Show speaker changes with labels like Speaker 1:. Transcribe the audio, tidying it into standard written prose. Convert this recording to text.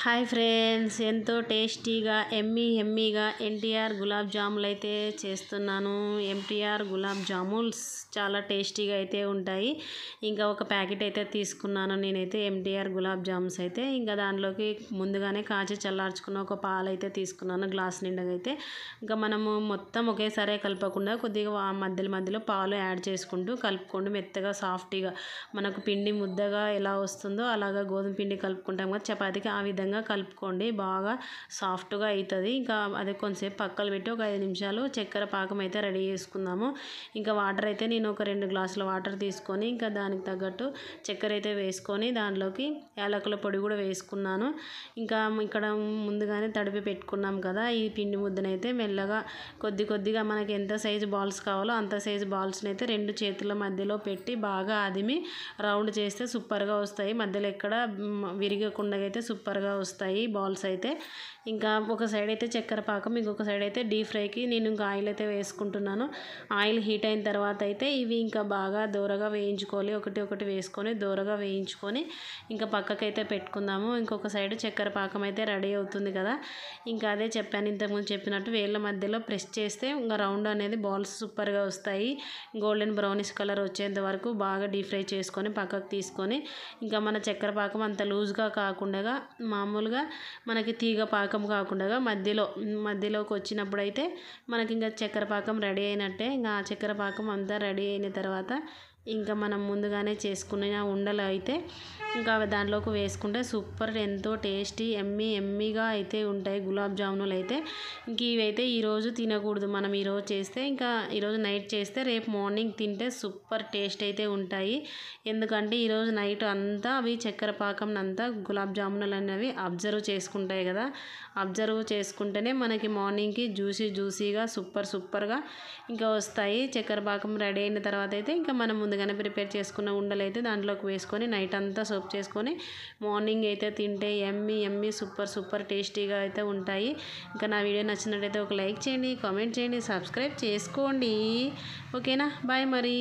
Speaker 1: Hi friends, ఎంతో టేస్టీగా ఎమ్మీగా ఎన్టీఆర్ గులాబ్ జాములు అయితే చేస్తున్నాను. ఎన్టీఆర్ గులాబ్ జాముల్స్ చాలా టేస్టీగా అయితే ఉంటాయి. ఇంకా ఒక ప్యాకెట్ అయితే తీసుకున్నాను నేనైతే ఎన్టీఆర్ గులాబ్ జామున్స్ అయితే. ఇంకా దానిలోకి ముందుగానే కాచి చల్లార్చుకున్న ఒక పాలు అయితే తీసుకున్నాను గ్లాస్ నిండుగా అయితే. ఇంకా మనము మొత్తం ఒకేసారి కలపకుండా కొద్దిగా మధ్యలో పాలు యాడ్ చేసుకుంటూ కలుపుకోండి. మెత్తగా సాఫ్ట్గా మనకు పిండి ముద్దగా ఎలా వస్తుందో అలాగా గోధుమ పిండి కలుపుకుంటాం కదా చపాతీకి, ఆ విధంగా కలుపుకోండి. బాగా సాఫ్ట్గా అవుతుంది. ఇంకా అదే కొంచెంసేపు పక్కన పెట్టి ఒక 5 నిమిషాలు చక్కెర పాకం అయితే రెడీ చేసుకుందాము. ఇంకా వాటర్ అయితే నేను ఒక 2 గ్లాసుల వాటర్ తీసుకొని ఇంకా దానికి తగ్గట్టు చక్కెర అయితే వేసుకొని దానిలోకి యాలకుల పొడి కూడా వేసుకున్నాను. ఇంకా ఇక్కడ ముందుగానే తడిపి పెట్టుకున్నాం కదా ఈ పిండి ముద్దనైతే మెల్లగా కొద్దిగా మనకి ఎంత సైజు బాల్స్ కావాలో అంత సైజు బాల్స్ని అయితే 2 చేతుల మధ్యలో పెట్టి బాగా అదిమి రౌండ్ చేస్తే సూపర్గా వస్తాయి. మధ్యలో ఎక్కడ విరగకుండా అయితే సూపర్గా వస్తాయి బాల్స్ అయితే. ఇంకా ఒక సైడ్ అయితే చక్కెర పాకం, ఇంకొక సైడ్ అయితే డీప్ ఫ్రైకి నేను ఇంకా ఆయిల్ అయితే వేసుకుంటున్నాను. ఆయిల్ హీట్ అయిన తర్వాత అయితే ఇవి ఇంకా బాగా దూరగా వేయించుకోవాలి. ఒకటి వేసుకొని దూరగా వేయించుకొని ఇంకా పక్కకైతే పెట్టుకుందాము. ఇంకొక సైడ్ చక్కెర పాకం అయితే రెడీ అవుతుంది కదా. ఇంకా అదే చెప్పాను ఇంతకుముందు చెప్పినట్టు వేళ్ళ మధ్యలో ప్రెస్ చేస్తే ఇంకా రౌండ్ అనేది బాల్స్ సూపర్గా వస్తాయి. గోల్డెన్ బ్రౌనిష్ కలర్ వచ్చేంత వరకు బాగా డీప్ ఫ్రై చేసుకొని పక్కకు తీసుకొని ఇంకా మన చక్కెర పాకం అంత లూజ్గా కాకుండా మామూలుగా మనకి తీగ పాకం కాకుండా మధ్యలోకి వచ్చినప్పుడు అయితే మనకి ఇంకా చక్కెర పాకం రెడీ అయినట్టే. ఇంకా ఆ చక్కెర పాకం అంతా రెడీ అయిన తర్వాత ఇంకా మనం ముందుగానే చేసుకున్న ఉండలు అయితే ఇంకా దాంట్లోకి వేసుకుంటే సూపర్ ఎంతో టేస్టీ ఎమ్మీగా అయితే ఉంటాయి గులాబ్ జామునులు అయితే. ఇంక ఇవైతే ఈరోజు తినకూడదు, మనం ఈరోజు చేస్తే ఇంకా ఈరోజు నైట్ చేస్తే రేపు మార్నింగ్ తింటే సూపర్ టేస్ట్ అయితే ఉంటాయి. ఎందుకంటే ఈరోజు నైట్ అంతా అవి చక్కెర పాకం అంతా గులాబ్ జామునులు అనేవి అబ్జర్వ్ చేసుకుంటాయి కదా. అబ్జర్వ్ చేసుకుంటేనే మనకి మార్నింగ్కి జ్యూసీగా సూపర్గా ఇంకా వస్తాయి. చక్కెర పాకం రెడీ అయిన తర్వాత అయితే ఇంకా మనం ముందుగానే ప్రిపేర్ చేసుకున్న ఉండలు అయితే దాంట్లోకి వేసుకొని నైట్ అంతా సోప్ చేసుకొని మార్నింగ్ అయితే తింటే ఎమ్మీ సూపర్ టేస్టీగా అయితే ఉంటాయి. ఇంకా నా వీడియో నచ్చినట్టయితే ఒక లైక్ చేయండి, కామెంట్ చేయండి, సబ్స్క్రైబ్ చేసుకోండి. ఓకేనా, బాయ్ మరి.